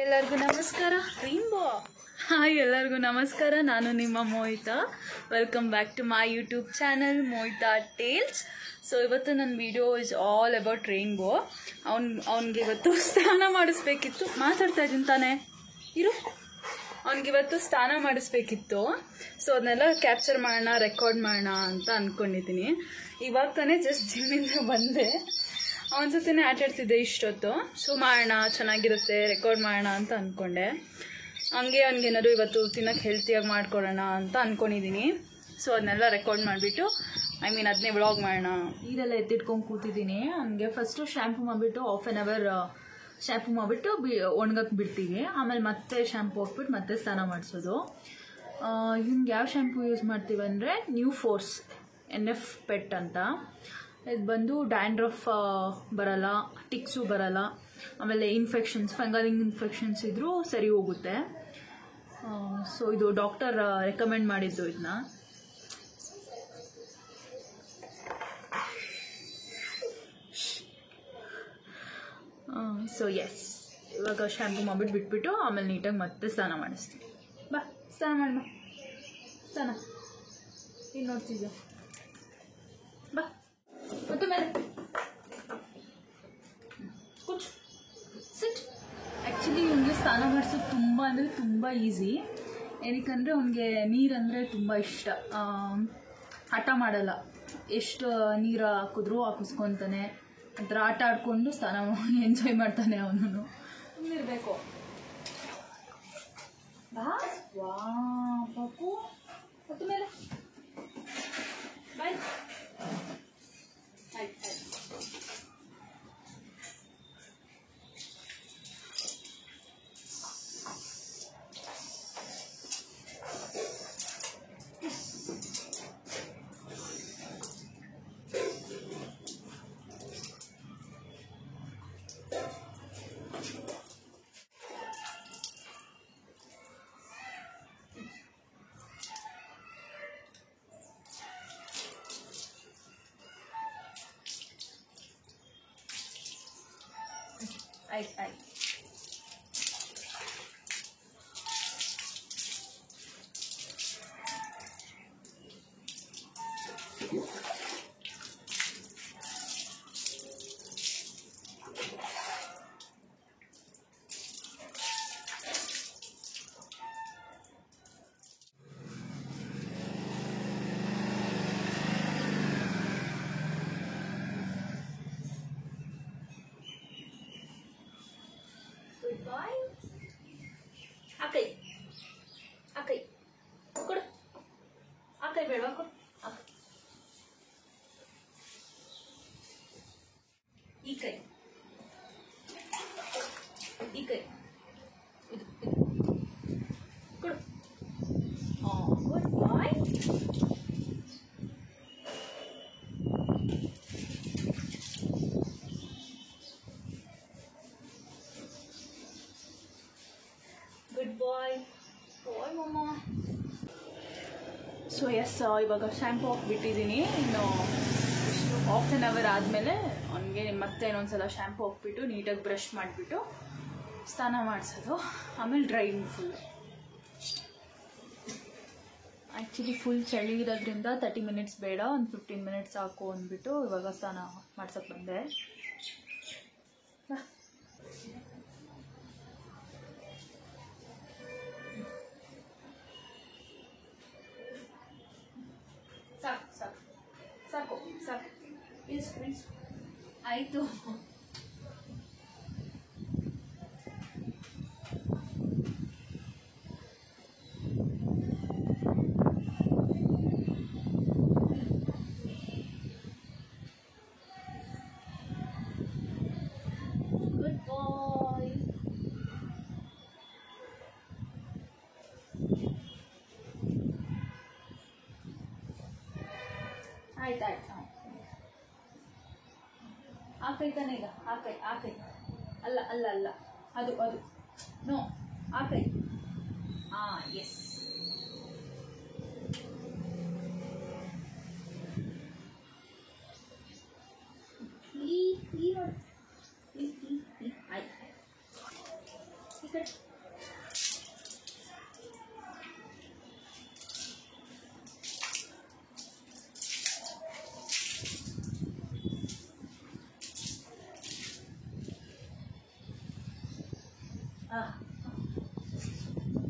ಎಲ್ಲರಿಗೂ ನಮಸ್ಕಾರ. Rainbow hi, ಎಲ್ಲರಿಗೂ ನಮಸ್ಕಾರ. ನಾನು ನಿಮ್ಮ Mohita. Welcome back to my YouTube channel Mohita tales. So ಇವತ್ತು ನನ್ನ video is all about rainbow. ಅವ್ನಿಗೆ ಇವತ್ತು ಸ್ನಾನ ಮಾಡಿಸ್ಬೇಕಿತ್ತು. ಮಾತಾಡ್ತಾ ಇದ್ದೀನಿ ತಾನೇ, ಇರು. ಅವ್ನಿಗಿವತ್ತು ಸ್ನಾನ ಮಾಡಿಸ್ಬೇಕಿತ್ತು. ಸೊ ಅದನ್ನೆಲ್ಲ ಕ್ಯಾಪ್ಚರ್ ಮಾಡೋಣ, ರೆಕಾರ್ಡ್ ಮಾಡೋಣ ಅಂತ ಅಂದ್ಕೊಂಡಿದ್ದೀನಿ. ಇವಾಗ ತಾನೇ ಜಸ್ಟ್ ಜಿಮ್ಮಿಂದ ಬಂದೆ. ಅವನ ಜೊತೆನೇ ಆಟಾಡ್ತಿದ್ದೆ ಇಷ್ಟೊತ್ತು. ಸೊ ಮಾಡೋಣ, ಚೆನ್ನಾಗಿರುತ್ತೆ, ರೆಕಾರ್ಡ್ ಮಾಡೋಣ ಅಂತ ಅಂದ್ಕೊಂಡೆ. ಹಂಗೆ ಅವ್ನಿಗೇನಾದ್ರು ಇವತ್ತು ತಿನ್ನೋಕ್ಕೆ ಹೆಲ್ತಿಯಾಗಿ ಮಾಡ್ಕೊಡೋಣ ಅಂತ ಅಂದ್ಕೊಂಡಿದ್ದೀನಿ. ಸೊ ಅದನ್ನೆಲ್ಲ ರೆಕಾರ್ಡ್ ಮಾಡಿಬಿಟ್ಟು ಅದನ್ನೇ ವ್ಲಾಗ್ ಮಾಡೋಣ. ಇದೆಲ್ಲ ಎತ್ತಿಟ್ಕೊಂಡು ಕೂತಿದ್ದೀನಿ. ಹಂಗೆ ಫಸ್ಟು ಶ್ಯಾಂಪು ಮಾಡಿಬಿಟ್ಟು ಹಾಫ್ ಆನ್ ಅವರ್ ಶ್ಯಾಂಪು ಮಾಡಿಬಿಟ್ಟು ಒಣಗಕ್ಕೆ ಬಿಡ್ತೀವಿ. ಆಮೇಲೆ ಮತ್ತೆ ಶ್ಯಾಂಪು ಹಾಕ್ಬಿಟ್ಟು ಮತ್ತೆ ಸ್ನಾನ ಮಾಡಿಸೋದು. ಹಿಂಗೆ ಯಾವ ಶ್ಯಾಂಪು ಯೂಸ್ ಮಾಡ್ತೀವಿ ಅಂದರೆ ನ್ಯೂ ಫೋರ್ಸ್ NF ಪೆಟ್ ಅಂತ. ಇದು ಬಂದು ಡ್ಯಾಂಡ್ರಫ್ ಬರಲ್ಲ, ಟಿಕ್ಸು ಬರಲ್ಲ, ಆಮೇಲೆ ಇನ್ಫೆಕ್ಷನ್ಸ್, ಫಂಗಲ್ ಇನ್ಫೆಕ್ಷನ್ಸ್ ಇದ್ರೂ ಸರಿ ಹೋಗುತ್ತೆ. ಸೊ ಇದು ಡಾಕ್ಟರ್ ರೆಕಮೆಂಡ್ ಮಾಡಿದ್ದು ಇದನ್ನ. ಸೊ ಎಸ್, ಇವಾಗ ಶ್ಯಾಂಪು ಮಾಡಿಬಿಟ್ಟು ಬಿಟ್ಬಿಟ್ಟು ಆಮೇಲೆ ನೀಟಾಗಿ ಮತ್ತೆ ಸ್ನಾನ ಮಾಡಿಸ್ತೀನಿ. ಬಾ ಸ್ನಾನ ಮಾಡಿ, ಸ್ನಾನ ಇಲ್ಲಿ ನೋಡ್ತಿದ್ದೆ. ಬಾ ಮತ್ತೆ ಮೇಲೆ ಕೂಚು, ಸಿಟ್. ಆ್ಯಕ್ಚುಲಿ ಇವನಿಗೆ ಸ್ನಾನ ಮಾಡಿಸೋದು ತುಂಬ ಅಂದರೆ ತುಂಬ ಈಸಿ. ಏನಕ್ಕಂದರೆ ಅವನಿಗೆ ನೀರಂದರೆ ತುಂಬ ಇಷ್ಟ. ಹಠ ಮಾಡಲ್ಲ, ಎಷ್ಟು ನೀರು ಹಾಕಿದ್ರೂ ಹಾಕಿಸ್ಕೊತಾನೆ. ಒಂಥರ ಆಟ ಆಡಿಕೊಂಡು ಸ್ನಾನ ಎಂಜಾಯ್ ಮಾಡ್ತಾನೆ ಅವನು. ಇರಬೇಕು. ಬಾ ವಾ ಪಾಪು, ಮತ್ತೆ ಮೇಲೆ ಬಾಯ್. ಆಯ್ತು ಆಯ್ತು. ಆಯ್ತು ಆಯ್ತು. ಬಾಯ್. ಆಕೈ ಆಕೈ ಕೊಡು, ಆಕೈ ಬೇಡವಾ, ಕೊಡು. ಈ ಕೈ, ಈ ಕೈ, ಇದು ಕೊಡು. ಗುಡ್ ಬಾಯ್. ಗುಡ್ ಬಾಯ್. ಬಾಯ್ ಮಮ್ಮ. ಸೊ ಎಸ್, ಇವಾಗ ಶ್ಯಾಂಪು ಹಾಕ್ಬಿಟ್ಟಿದ್ದೀನಿ. ಇನ್ನು ಇಷ್ಟು ಹಾಫ್ ಆನ್ ಅವರ್ ಆದಮೇಲೆ ಅವನಿಗೆ ಮತ್ತೆ ಇನ್ನೊಂದ್ಸಲ ಶ್ಯಾಂಪು ಹಾಕ್ಬಿಟ್ಟು ನೀಟಾಗಿ ಬ್ರಷ್ ಮಾಡಿಬಿಟ್ಟು ಸ್ನಾನ ಮಾಡಿಸೋದು. ಆಮೇಲೆ ಡ್ರೈಯಿಂಗ್ ಫುಲ್. ಆ್ಯಕ್ಚುಲಿ ಫುಲ್ ಚಳಿ ಇರೋದ್ರಿಂದ 30 ಮಿನಿಟ್ಸ್ ಬೇಡ, ಒಂದು 15 ಮಿನಿಟ್ಸ್ ಸಾಕು ಅಂದ್ಬಿಟ್ಟು ಇವಾಗ ಸ್ನಾನ ಮಾಡ್ಸೋಕ್ಕೆ ಬಂದೆ. ಸಾಕು ಸಾಕು ಸಾಕು ಸಾಕು. ಆಯಿತು. ಗುಡ್ ಬಾಯ್. ಆಯ್ತಾಯ್ತು. ಆ ಕೈ ತಾನೇ ಈಗ, ಆ ಕೈ, ಆ ಕೈ ಅಲ್ಲ ಅಲ್ಲ ಅಲ್ಲ, ಅದು ಅದು ನೋ, ಆ ಕೈ. ಎಸ್. ಈ ನೋಡಿ, ಆಯ್ತು.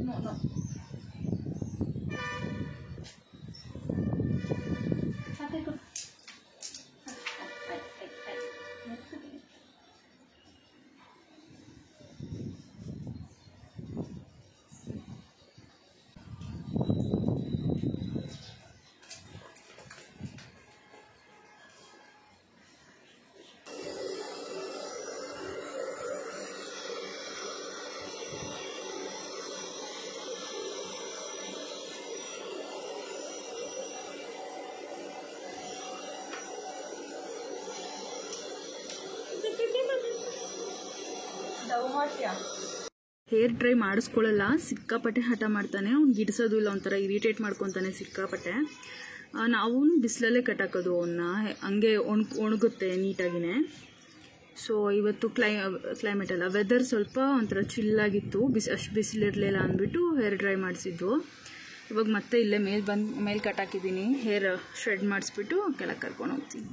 No, no. Okay, good. Hair dry ಮಾಡಿಸ್ಕೊಳ್ಳಲ್ಲ, ಸಿಕ್ಕಾಪಟ್ಟೆ ಹಠ ಮಾಡ್ತಾನೆ. ಅವ್ನು ಗಿಡಿಸೋದು ಇಲ್ಲ, ಒಂಥರ ಇರಿಟೇಟ್ ಮಾಡ್ಕೊತಾನೆ ಸಿಕ್ಕಾಪಟ್ಟೆ. ನಾವು ಬಿಸಿಲಲ್ಲೇ ಕಟ್ಟಾಕೋದು ಅವನ್ನ, ಹಂಗೆ ಒಣಗುತ್ತೆ ನೀಟಾಗಿನೇ. ಸೊ ಇವತ್ತು ಕ್ಲೈಮೇಟ್ ಅಲ್ಲ, ವೆದರ್ ಸ್ವಲ್ಪ ಒಂಥರ ಚಿಲ್ಲಾಗಿತ್ತು, ಅಷ್ಟು ಬಿಸಿಲಿರಲಿಲ್ಲ ಅಂದ್ಬಿಟ್ಟು ಹೇರ್ ಡ್ರೈ ಮಾಡಿಸಿದ್ದು. ಇವಾಗ ಮತ್ತೆ ಇಲ್ಲೇ ಮೇಲೆ ಕಟ್ಟಾಕಿದ್ದೀನಿ. ಹೇರ್ ಶ್ರೆಡ್ ಮಾಡಿಸ್ಬಿಟ್ಟು ಕೆಳಗೆ ಕರ್ಕೊಂಡು ಹೋಗ್ತೀನಿ.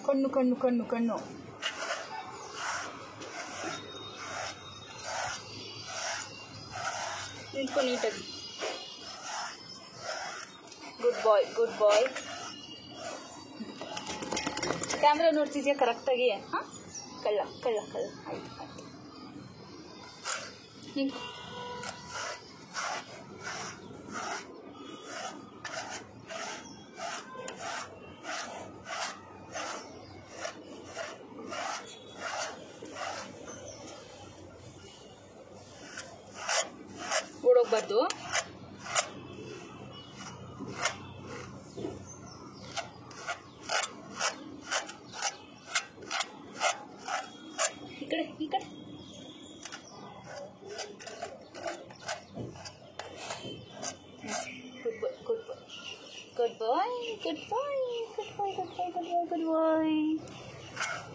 ಕಣ್ಣು ಕಣ್ಣು ಕಣ್ಣು ಕಣ್ಣು ನಿಂತ್ಕೊ ನೀಟಾಗಿ. ಗುಡ್ ಬಾಯ್, ಗುಡ್ ಬಾಯ್. ಕ್ಯಾಮ್ರಾ ನೋಡ್ತಿದ್ಯಾ ಕರೆಕ್ಟಾಗಿ? ಹಾಂ, ಕಳ್ಳ ಕಳ್ಳ ಕಳ್ಳ. ಆಯ್ತು ಆಯ್ತು, ನಿಂತ್ಕೊ. ಓಡೋಗ್ಬಾರ್ದು. ಈ ಕಡೆ ಈ ಕಡೆ. ಗುಡ್ ಬಾಯ್, ಗುಡ್ ಬಾಯ್, ಗುಡ್ ಬಾಯ್, ಗುಡ್ ಬಾಯ್, ಗುಡ್ ಬಾಯ್, ಗುಡ್ ಬಾಯ್, ಗುಡ್ ಬಾಯ್.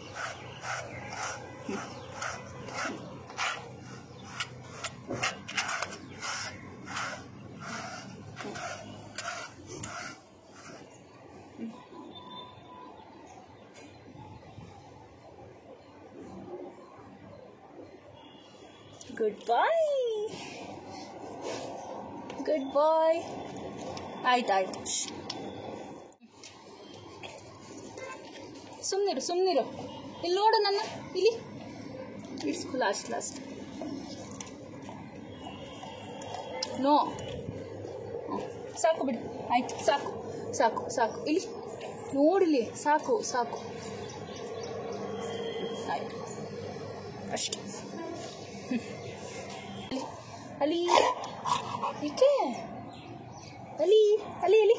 ಗುಡ್ ಬಾಯ್, ಗುಡ್ ಬಾಯ್. ಆಯ್ತು ಆಯ್ತು, ಸುಮ್ಮನಿರು ಸುಮ್ಮನಿರು. ಇಲ್ಲಿ ನೋಡು ನನ್ನ, ಇಲ್ಲಿ ಇಡ್ಸ್ಕೊ. ಲಾಸ್ಟ್ ನೋ, ಸಾಕು ಬಿಡು. ಆಯ್ತು, ಸಾಕು ಸಾಕು ಸಾಕು. ಇಲ್ಲಿ ನೋಡಿಲಿ, ಸಾಕು ಸಾಕು. ಆಯ್ತು ಅಷ್ಟೇ. ಅಲ್ಲಿ ಏಕೆ? ಅಲ್ಲಿ ಅಲ್ಲಿ ಅಲ್ಲಿ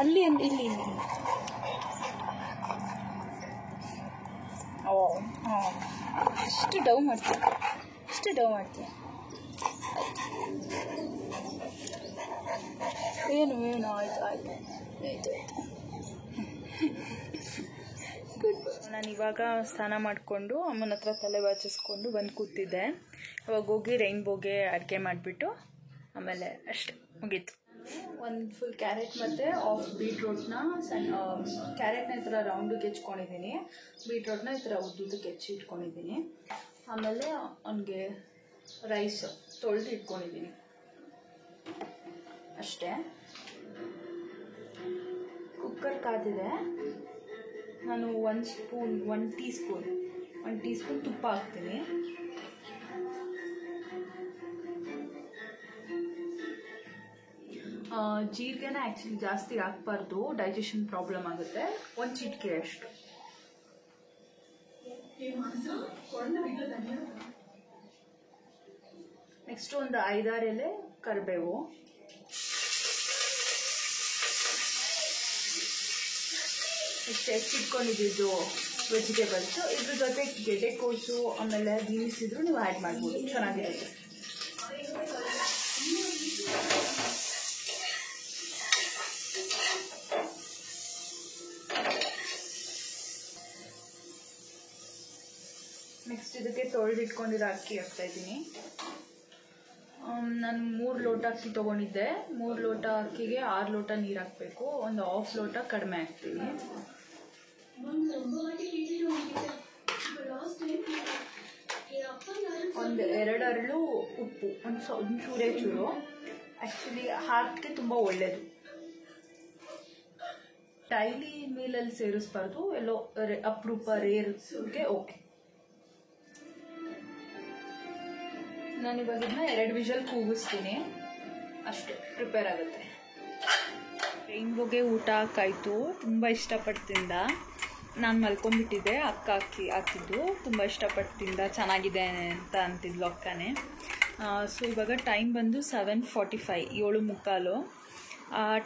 ಅಲ್ಲಿ ಇಲ್ಲಿ ಇಲ್ಲಿ. ಓ ಹಾಂ, ಇಷ್ಟು ಡವ್ ಮಾಡ್ತೀನಿ, ಇಷ್ಟು ಡವ್ ಮಾಡ್ತೀನಿ. ಏನು ಏನು, ಆಯ್ತು ಆಯ್ತು ಆಯ್ತು ಆಯ್ತು. ಗುಡ್. ನಾನು ಇವಾಗ ಸ್ನಾನ ಮಾಡಿಕೊಂಡು ಅಮ್ಮನ ಹತ್ರ ತಲೆ ಬಾಚಿಸ್ಕೊಂಡು ಬಂದು ಕೂತಿದ್ದೆ. ಇವಾಗ ಹೋಗಿ ರೈನ್ಬೋಗೆ ಅಡುಗೆ ಮಾಡಿಬಿಟ್ಟು ಆಮೇಲೆ ಅಷ್ಟೇ ಮುಗೀತು. ಒಂದು ಫುಲ್ ಕ್ಯಾರೆಟ್ ಮತ್ತು ಆಫ್ ಬೀಟ್ರೋಟ್ನ ಕ್ಯಾರೆಟ್ನ ಈ ಥರ ರೌಂಡಿಗೆ ಹೆಚ್ಕೊಂಡಿದ್ದೀನಿ, ಬೀಟ್ರೋಟ್ನ ಈ ಥರ ಉದ್ದುದಕ್ಕೆ ಹೆಚ್ಚಿ ಇಟ್ಕೊಂಡಿದ್ದೀನಿ. ಆಮೇಲೆ ಅವನಿಗೆ ರೈಸ್ ತೊಳೆದು ಇಟ್ಕೊಂಡಿದ್ದೀನಿ ಅಷ್ಟೇ. ಕುಕ್ಕರ್ ಕಾದಿದೆ. ನಾನು 1 ಟೀ ಸ್ಪೂನ್ ತುಪ್ಪ ಹಾಕ್ತೀನಿ. ಜೀರಿಗೆನ ಆ್ಯಕ್ಚುಲಿ ಜಾಸ್ತಿ ಹಾಕ್ಬಾರ್ದು, ಡೈಜೆಷನ್ ಪ್ರಾಬ್ಲಮ್ ಆಗುತ್ತೆ. 1 ಚಿಟಿಕೆ ಅಷ್ಟು. ನೆಕ್ಸ್ಟ್ ಒಂದು 5-6 ಎಲೆ ಕರಿಬೇವು, ಇಷ್ಟು ಹೆಚ್ಚಿಟ್ಕೊಂಡಿದ್ದು ವೆಜಿಟೇಬಲ್ಸು. ಇದ್ರ ಜೊತೆ ಗೆಡ್ಡೆಕೋಸು ಆಮೇಲೆ ಬೀನ್ಸ್ ಇದ್ರೂ ನೀವು ಆ್ಯಡ್ ಮಾಡ್ಬೋದು, ಚೆನ್ನಾಗಿರುತ್ತೆ. ನೆಕ್ಸ್ಟ್ ಇದಕ್ಕೆ ತೊಳೆದಿಟ್ಕೊಂಡಿರೋ ಅಕ್ಕಿ ಹಾಕ್ತಾಯಿದ್ದೀನಿ. ನಾನು 3 ಲೋಟ ಅಕ್ಕಿ ತೊಗೊಂಡಿದ್ದೆ. 3 ಲೋಟ ಅಕ್ಕಿಗೆ 6 ಲೋಟ ನೀರು ಹಾಕಬೇಕು. ಒಂದು ಹಾಫ್ ಲೋಟ ಕಡಿಮೆ ಹಾಕ್ತೀನಿ. ಒಂದು 2 ಹರಳು ಉಪ್ಪು, ಒಂದು ಚೂರೇ ಚೂರು. ಆ್ಯಕ್ಚುಲಿ ಹಾರ್ಟ್ಗೆ ತುಂಬ ಒಳ್ಳೆಯದು. ಡೈಲಿ ಮೀಲಲ್ಲಿ ಸೇರಿಸ್ಬಾರ್ದು, ಎಲ್ಲೋ ಅಪರೂಪ ರೇರ್ಗೆ ಓಕೆ. ನಾನಿವಾಗ ಇದನ್ನ 2 ವಿಷಲ್ ಕೂಗಿಸ್ತೀನಿ, ಅಷ್ಟೇ ಪ್ರಿಪೇರ್ ಆಗುತ್ತೆ. ರೈನ್ಬೋಗೆ ಊಟ ಹಾಕಾಯಿತು. ತುಂಬ ಇಷ್ಟಪಟ್ಟು ತಿಂದ. ನಾನು ಮಲ್ಕೊಂಡ್ಬಿಟ್ಟಿದ್ದೆ, ಅಕ್ಕ ಹಾಕಿದ್ದು ತುಂಬ ಇಷ್ಟಪಟ್ಟು ತಿಂದ, ಚೆನ್ನಾಗಿದೆ ಅಂತ ಅಂತಿದ್ಲು ಅಕ್ಕನೇ. ಸೊ ಇವಾಗ ಟೈಮ್ ಬಂದು 7:45, 7:45.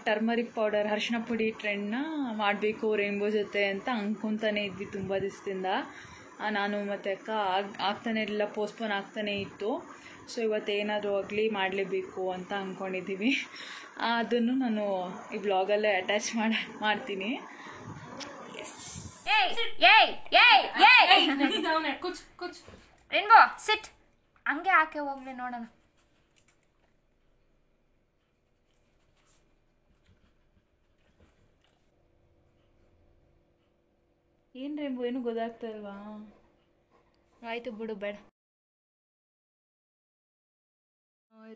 ಟರ್ಮರಿಕ್ ಪೌಡರ್, ಅರಿಶಿನ ಪುಡಿ ಟ್ರೆಂಡ್ನ ಮಾಡಬೇಕು ರೈನ್ಬೋ ಜೊತೆ ಅಂತ ಅಂದ್ಕೊತಾನೆ ಇದ್ವಿ ತುಂಬ ದಿವಸದಿಂದ. ನಾನು ಮತ್ತು ಅಕ್ಕ ಆಗ್ತಾನೆ ಇರಲಿಲ್ಲ, ಪೋಸ್ಟ್ಪೋನ್ ಆಗ್ತಾನೆ ಇತ್ತು. ಸೊ ಇವತ್ತೇನಾದರೂ ಆಗಲಿ ಮಾಡಲೇಬೇಕು ಅಂತ ಅಂದ್ಕೊಂಡಿದ್ದೀವಿ. ಅದನ್ನು ನಾನು ಈ ಬ್ಲಾಗಲ್ಲೇ ಅಟ್ಯಾಚ್ ಮಾಡ್ತೀನಿ. ರೈನ್ಬೋ ಸಿಟ್, ಹಂಗೆ ಹಾಕೆ ಹೋಗ್ಲಿ ನೋಡೋಣ. ಏನು ರೈನ್ಬೋ, ಏನು ಗೊತ್ತಾಗ್ತಾ ಇಲ್ವಾ? ಆಯಿತು ಬಿಡು, ಬೇಡ.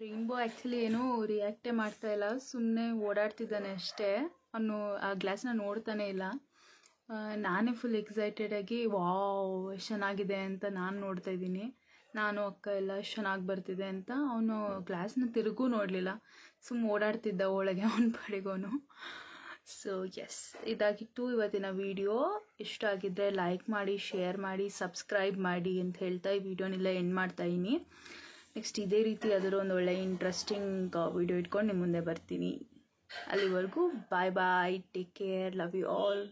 ರೈನ್ಬೋ ಆ್ಯಕ್ಚುಲಿ ಏನೂ ರಿಯಾಕ್ಟೇ ಮಾಡ್ತಾ ಇಲ್ಲ, ಸುಮ್ಮನೆ ಓಡಾಡ್ತಿದ್ದಾನೆ ಅಷ್ಟೇ. ಅವನು ಆ ಗ್ಲಾಸ್ನ ನೋಡ್ತಾನೆ ಇಲ್ಲ. ನಾನೇ ಫುಲ್ ಎಕ್ಸೈಟೆಡಾಗಿ ವಾವ್ ಚೆನ್ನಾಗಿದೆ ಅಂತ ನಾನು ನೋಡ್ತಾ ಇದ್ದೀನಿ. ನಾನು ಅಕ್ಕ ಎಲ್ಲ ಚೆನ್ನಾಗಿ ಬರ್ತಿದೆ ಅಂತ. ಅವನು ಗ್ಲಾಸ್ನ ತಿರುಗೂ ನೋಡಲಿಲ್ಲ, ಸುಮ್ಮನೆ ಓಡಾಡ್ತಿದ್ದ ಒಳಗೆ ಅವನ ಪಾಡಿಗೋನು. ಸೊ ಎಸ್, ಇದಾಗಿತ್ತು ಇವತ್ತಿನ ವಿಡಿಯೋ. ಇಷ್ಟ ಆಗಿದ್ದರೆ ಲೈಕ್ ಮಾಡಿ, ಶೇರ್ ಮಾಡಿ, ಸಬ್ಸ್ಕ್ರೈಬ್ ಮಾಡಿ ಅಂತ ಹೇಳ್ತಾ ಈ ವಿಡಿಯೋನೆಲ್ಲ ಎಂಡ್ ಮಾಡ್ತಾಯಿದ್ದೀನಿ. ನೆಕ್ಸ್ಟ್ ಇದೇ ರೀತಿ ಯಾವ್ದಾದ್ರು ಒಂದು ಒಳ್ಳೆ ಇಂಟ್ರೆಸ್ಟಿಂಗ್ ವಿಡಿಯೋ ಇಟ್ಕೊಂಡು ನಿಮ್ಮ ಮುಂದೆ ಬರ್ತೀನಿ. ಅಲ್ಲಿವರೆಗೂ bye bye, take care, love you all.